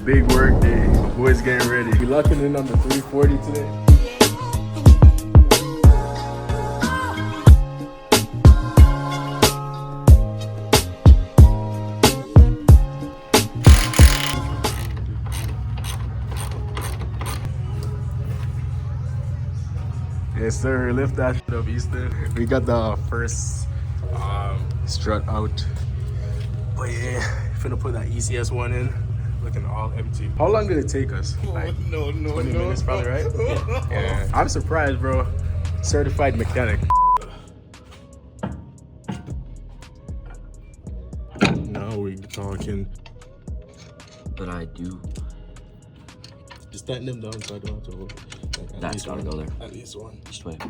big work day. The boys getting ready. We locking in on the 340 today. Yes sir, lift that shit up, Easton. We got the first strut out. But yeah, finna put that ECS one in. Looking all empty. How long did it take us? Like 20 minutes probably, right? Yeah. I'm surprised, bro. Certified mechanic. Now we talking. But I do. Just tighten them down so I don't have to hold. Like, That's gotta go there. At least one. Just wait.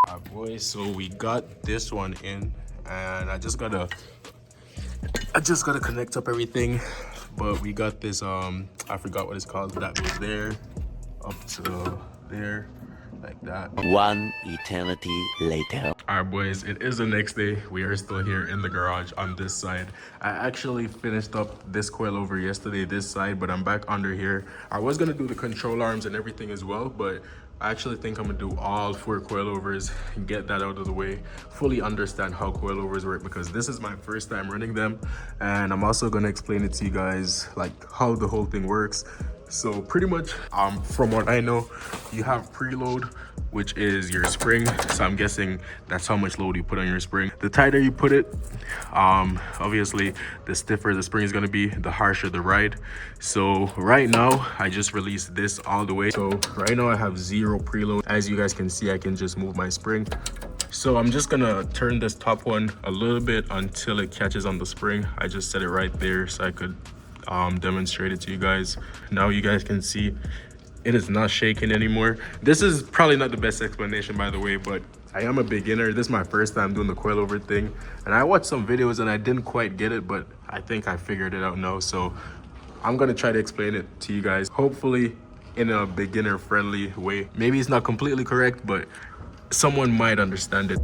Alright boys, so we got this one in and I just gotta connect up everything, but we got this I forgot what it's called, that goes there up to there like that. One eternity later. Alright boys, it is the next day. We are still here in the garage on this side. I actually finished up this coilover yesterday this side, but I'm back under here. I was gonna do the control arms and everything as well, but I actually think I'm gonna do all 4 coilovers and get that out of the way, fully understand how coilovers work, because this is my first time running them, and I'm also gonna explain it to you guys like how the whole thing works. So pretty much from what I know, you have preload, which is your spring. So I'm guessing that's how much load you put on your spring. The tighter you put it, obviously the stiffer the spring is gonna be, the harsher the ride. So right now I just released this all the way. So right now I have 0 preload. As you guys can see, I can just move my spring. So I'm just gonna turn this top one a little bit until it catches on the spring. I just set it right there so I could demonstrate it to you guys. Now you guys can see it is not shaking anymore. This is probably not the best explanation, by the way, but I am a beginner. This is my first time doing the coilover thing, and I watched some videos and I didn't quite get it, but I think I figured it out now. So I'm gonna try to explain it to you guys, hopefully in a beginner friendly way. Maybe it's not completely correct, but someone might understand it.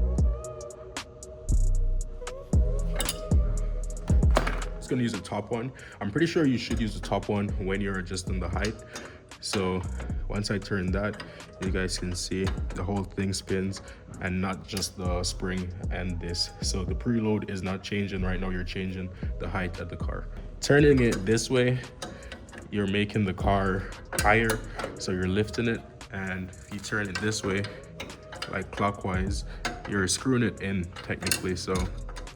Gonna use the top one. I'm pretty sure you should use the top one when you're adjusting the height. So once I turn that, you guys can see the whole thing spins, and not just the spring and this. So the preload is not changing right now, you're changing the height of the car. Turning it this way, you're making the car higher, so you're lifting it, and if you turn it this way, like clockwise, you're screwing it in technically, so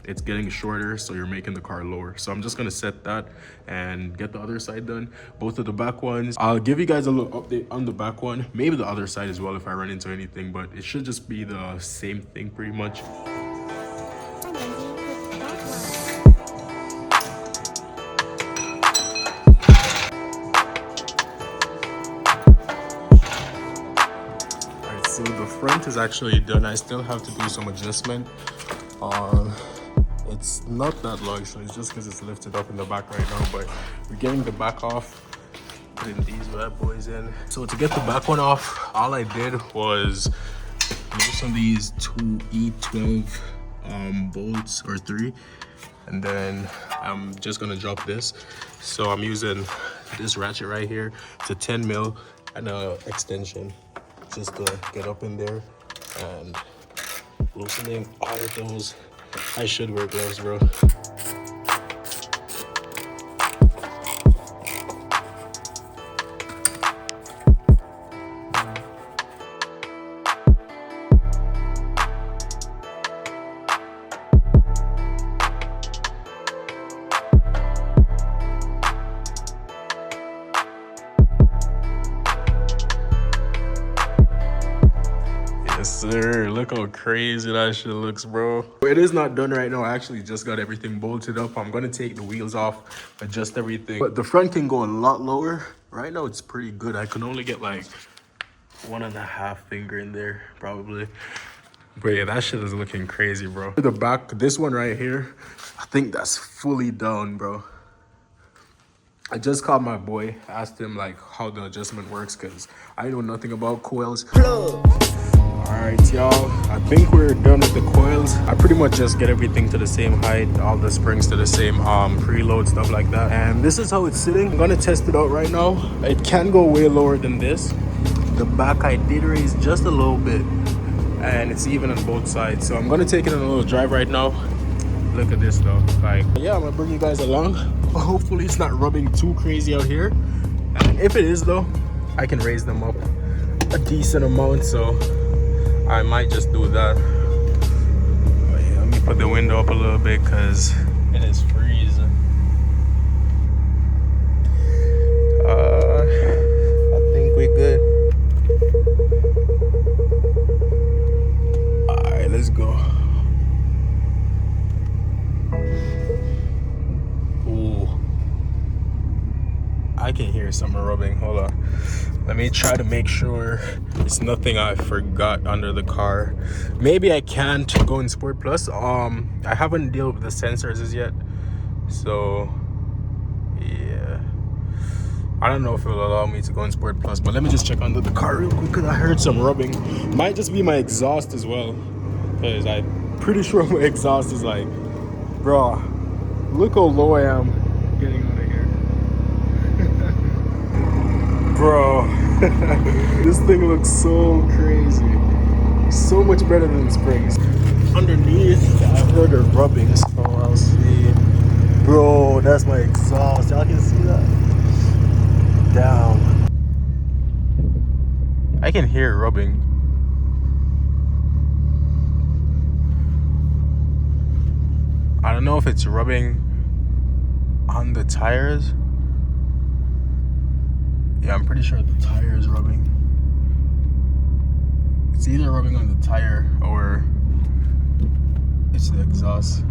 it's getting shorter, so you're making the car lower. So I'm just gonna set that and get the other side done. Both of the back ones, I'll give you guys a little update on the back one, maybe the other side as well if I run into anything, but it should just be the same thing pretty much. Alright, so the front is actually done. I still have to do some adjustment. It's not that long, so it's just because it's lifted up in the back right now, but we're getting the back off, putting these bad boys in. So to get the back one off, all I did was loosen these 2 E12 bolts, or 3, and then I'm just gonna drop this. So I'm using this ratchet right here. It's a 10 mil and a extension just to get up in there, and loosening all of those. I should wear gloves, bro. Yes, sir. Look how crazy that shit looks, bro. It is not done right now. I actually just got everything bolted up. I'm gonna take the wheels off, adjust everything. But the front can go a lot lower. Right now, it's pretty good. I can only get like 1.5 finger in there, probably. But yeah, that shit is looking crazy, bro. The back, this one right here, I think that's fully down, bro. I just called my boy, asked him like how the adjustment works, because I know nothing about coils. Alright, y'all, I think we're done with the coils. I pretty much just get everything to the same height, all the springs to the same preload, stuff like that. And this is how it's sitting. I'm gonna test it out right now. It can go way lower than this. The back I did raise just a little bit, and it's even on both sides. So I'm gonna take it on a little drive right now. Look at this though. Like, yeah, I'm gonna bring you guys along. Hopefully it's not rubbing too crazy out here. And if it is though, I can raise them up a decent amount, so I might just do that. But yeah, let me put the window up a little bit because it is freezing. I think we good. Alright, let's go. Ooh, I can hear some rubbing. Hold on. Let me try to make sure it's nothing I forgot under the car. Maybe I can't go in Sport Plus. I haven't dealt with the sensors as yet, so yeah, I don't know if it'll allow me to go in Sport Plus. But let me just check under the car real quick because I heard some rubbing. Might just be my exhaust as well, because I'm pretty sure my exhaust is like, bro, look how low I am getting out of here. Bro, this thing looks so crazy. So much better than the springs. Underneath, I've heard her rubbing, so I'll see. Bro, that's my exhaust. Y'all can see that? Damn. I can hear it rubbing. I don't know if it's rubbing on the tires. Yeah, I'm pretty sure the tire is rubbing. It's either rubbing on the tire or it's the exhaust.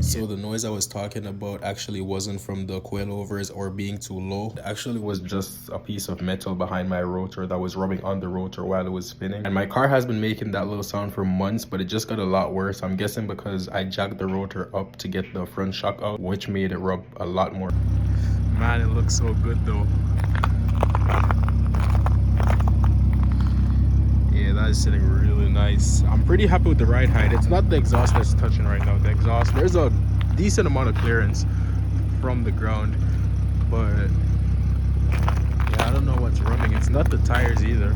So the noise I was talking about actually wasn't from the coilovers or being too low. It actually was just a piece of metal behind my rotor that was rubbing on the rotor while it was spinning. And my car has been making that little sound for months, but it just got a lot worse. I'm guessing because I jacked the rotor up to get the front shock out, which made it rub a lot more. Man, it looks so good though. Yeah, that is sitting really nice. I'm pretty happy with the ride height. It's not the exhaust that's touching right now. The exhaust, there's a decent amount of clearance from the ground, but yeah, I don't know what's rubbing. It's not the tires either,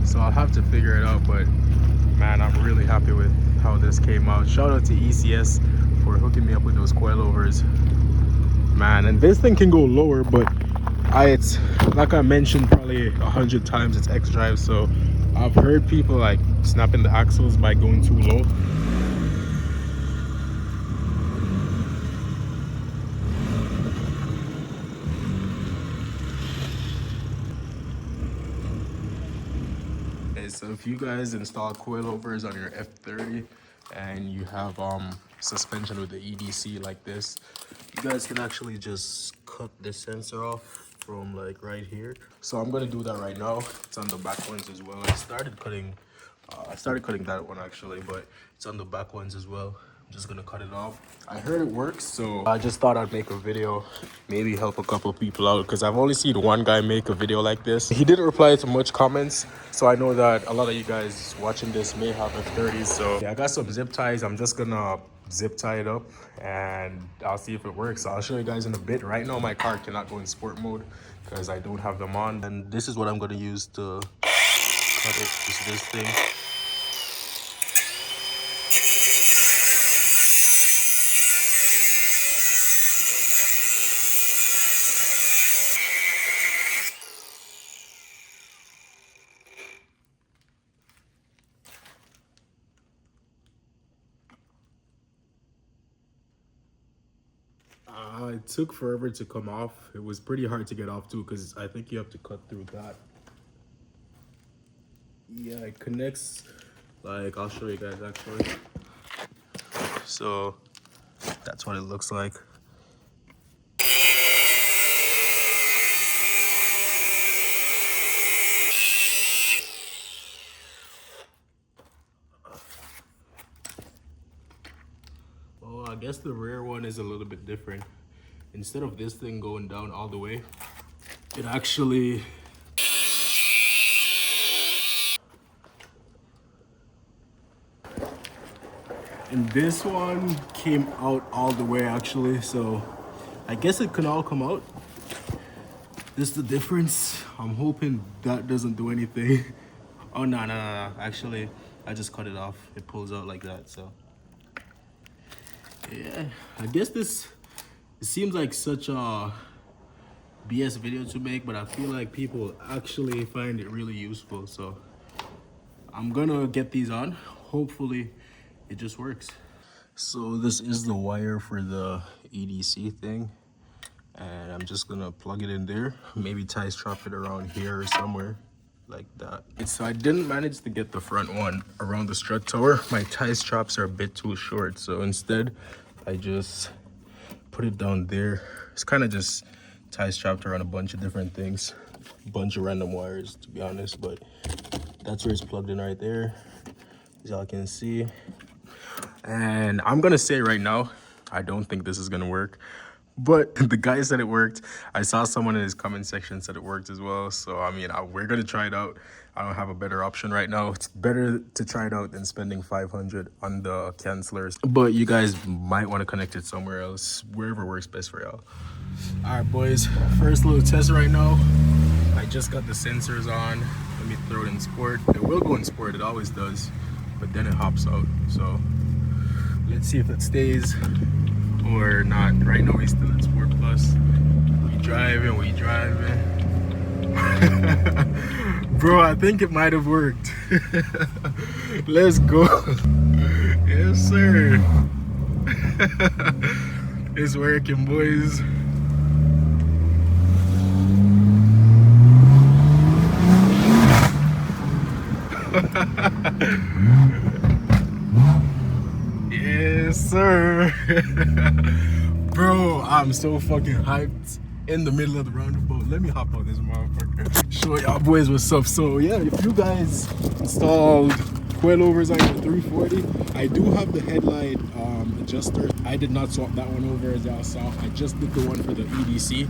so I'll have to figure it out. But man, I'm really happy with how this came out. Shout out to ECS for hooking me up with those coilovers, man. And this thing can go lower, but it's like I mentioned probably 100 times, it's xdrive, so I've heard people like snapping the axles by going too low. Okay, so if you guys install coilovers on your F30 and you have suspension with the EDC like this, you guys can actually just cut the sensor off from like right here. So I'm gonna do that right now. It's on the back ones as well. I started cutting that one actually, but it's on the back ones as well. I'm just gonna cut it off. I heard it works, so I just thought I'd make a video, maybe help a couple people out, because I've only seen one guy make a video like this. He didn't reply to much comments, so I know that a lot of you guys watching this may have F30s. So yeah, I got some zip ties. I'm just gonna zip tie it up and I'll see if it works. I'll show you guys in a bit. Right now my car cannot go in sport mode because I don't have them on, and this is what I'm going to use to cut it. Is this thing. It took forever to come off. It was pretty hard to get off too, because I think you have to cut through that. Yeah, it connects, like, I'll show you guys actually. So that's what it looks like. guess the rear one is a little bit different. Instead of this thing going down all the way, it actually and this one came out all the way actually, so I guess it can all come out. This is the difference. I'm hoping that doesn't do anything. Oh no, actually I just cut it off. It pulls out like that. So yeah, I guess it seems like such a BS video to make, but I feel like people actually find it really useful. So I'm gonna get these on. Hopefully it just works. So this is the wire for the EDC thing, and I'm just gonna plug it in there, maybe tie strap it around here or somewhere like that. So I didn't manage to get the front one around the strut tower. My tie straps are a bit too short, so instead I just put it down there. It's kind of just tie strapped around a bunch of different things, a bunch of random wires to be honest, but that's where it's plugged in right there, as y'all can see. And I'm gonna say right now, I don't think this is gonna work, but the guy said it worked. I saw someone in his comment section said it worked as well. So I mean, we're gonna try it out. I don't have a better option right now. It's better to try it out than spending $500 on the cancelers. But you guys might want to connect it somewhere else, wherever works best for y'all. All right, boys. First little test right now. I just got the sensors on. Let me throw it in sport. It will go in sport. It always does, but then it hops out. So let's see if it stays or not. Right now, he's still in Sport Plus. We driving. Bro, I think it might have worked. Let's go. Yes, sir. It's working, boys. Yes, sir. Bro, I'm so fucking hyped. In the middle of the roundabout. Let me hop on this motherfucker. Show y'all boys what's up. So yeah, if you guys installed coilovers on your 340, I do have the headlight adjuster. I did not swap that one over as y'all saw. I just did the one for the EDC.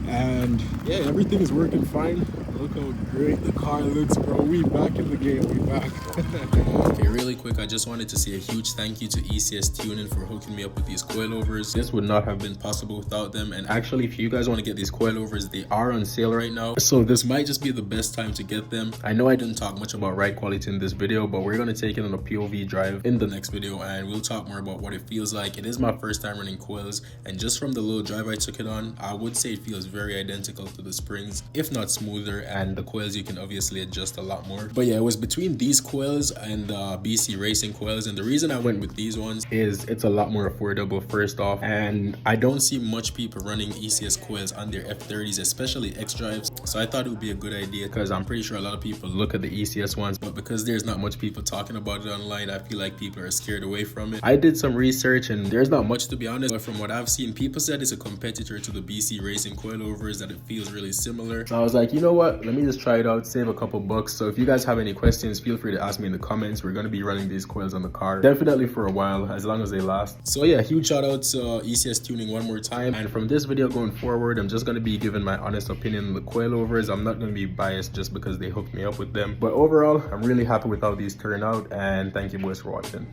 And yeah, everything is working fine. Look how great the car looks, bro. We back in the game, we back. Okay, really quick, I just wanted to say a huge thank you to ECS Tuning for hooking me up with these coilovers. This would not have been possible without them. And actually, if you guys want to get these coilovers, they are on sale right now. So this might just be the best time to get them. I know I didn't talk much about ride quality in this video, but we're going to take it on a POV drive in the next video, and we'll talk more about what it feels like. It is my first time running coils, and just from the little drive I took it on, I would say it feels very identical to the springs, if not smoother, and the coils you can obviously adjust a lot more. But yeah, it was between these coils and BC racing coils, and the reason I went with these ones is it's a lot more affordable first off, and I don't see much people running ECS coils on their F30s, especially xdrives. So I thought it would be a good idea because I'm pretty sure a lot of people look at the ECS ones, but because there's not much people talking about it online, I feel like people are scared away from it. I did some research and there's not much, to be honest, but from what I've seen, people said it's a competitor to the BC racing coilovers, that it feels really similar. So I was like, you know what, let me just try it out, save a couple bucks. So if you guys have any questions, feel free to ask me in the comments. We're going to be running these coils on the car definitely for a while, as long as they last. So yeah, huge shout out to ECS Tuning one more time. And from this video going forward, I'm just going to be giving my honest opinion on the coilovers. I'm not going to be biased just because they hooked me up with them, but overall I'm really happy with how these turn out, and thank you boys for watching.